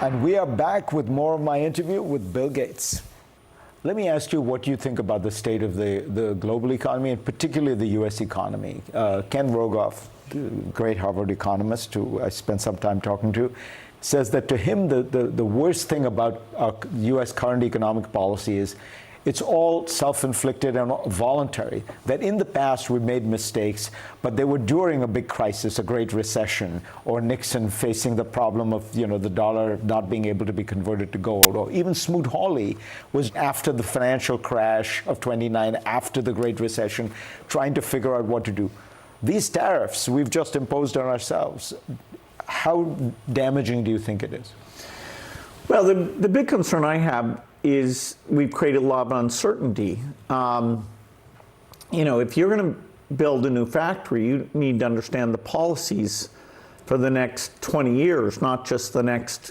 And we are back with more of my interview with Bill Gates. Let me ask you what you think about the state of the global economy, and particularly the U.S. economy. Ken Rogoff, the great Harvard economist who I spent some time talking to, says that to him the worst thing about our U.S. current economic policy is it's all self-inflicted and voluntary. That in the past we made mistakes, but they were during a big crisis, a great recession, or Nixon facing the problem of the dollar not being able to be converted to gold, or even Smoot-Hawley was after the financial crash of '29, after the Great Recession, trying to figure out what to do. These tariffs we've just imposed on ourselves, how damaging do you think it is? Well, the big concern I have is we've created a lot of uncertainty. If you're going to build a new factory, you need to understand the policies for the next 20 years, not just the next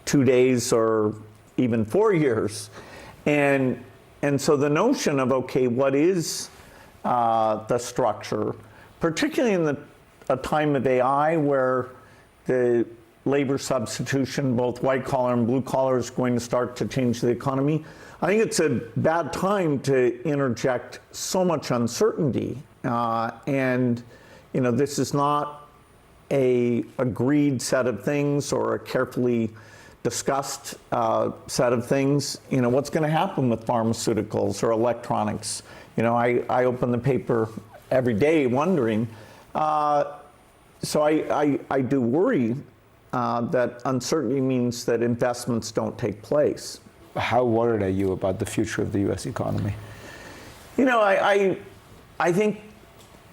2 days or even 4 years. And so the notion of, okay, what is the structure, particularly in a time of AI where the labor substitution, both white collar and blue collar, is going to start to change the economy. I think it's a bad time to interject so much uncertainty. This is not a agreed set of things or a carefully discussed set of things. What's going to happen with pharmaceuticals or electronics? I open the paper every day wondering. So I do worry that uncertainty means that investments don't take place. How worried are you about the future of the U.S. economy? I think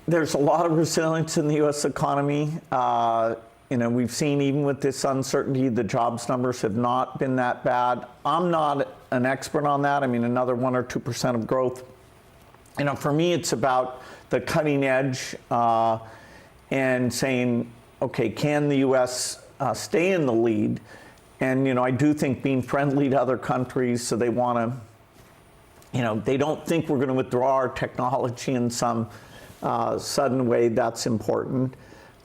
there's a lot of resilience in the U.S. economy. We've seen even with this uncertainty, the jobs numbers have not been that bad. I'm not an expert on that. I mean, another 1 or 2% of growth. For me, it's about the cutting edge and saying, okay, can the U.S. Stay in the lead? And I do think being friendly to other countries, so they want to, they don't think we're going to withdraw our technology in some sudden way. That's important.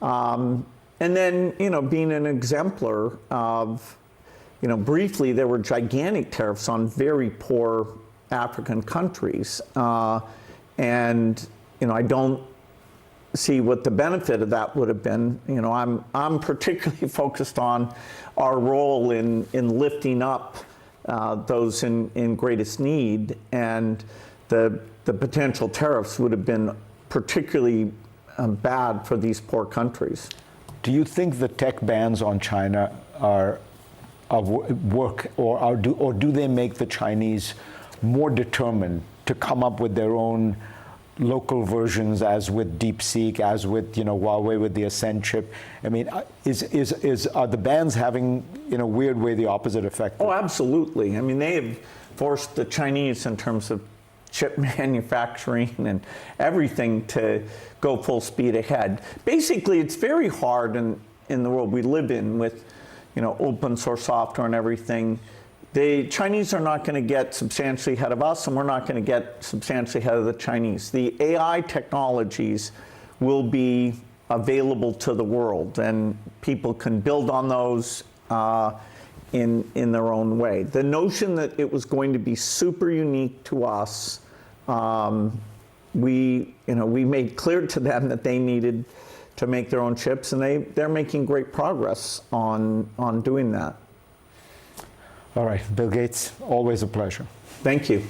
And then being an exemplar of, briefly there were gigantic tariffs on very poor African countries, and I don't see what the benefit of that would have been. I'm particularly focused on our role in lifting up those in greatest need, and the potential tariffs would have been particularly bad for these poor countries. Do you think the tech bans on China are work, or do they make the Chinese more determined to come up with their own local versions, as with DeepSeek, as with Huawei with the Ascend chip? I mean, are the bans having in a weird way the opposite effect? Oh, absolutely. I mean, they have forced the Chinese in terms of chip manufacturing and everything to go full speed ahead. Basically, it's very hard in the world we live in with open source software and everything. The Chinese are not going to get substantially ahead of us, and we're not going to get substantially ahead of the Chinese. The AI technologies will be available to the world, and people can build on those in their own way. The notion that it was going to be super unique to us, we made clear to them that they needed to make their own chips, and they're making great progress on doing that. All right, Bill Gates, always a pleasure. Thank you.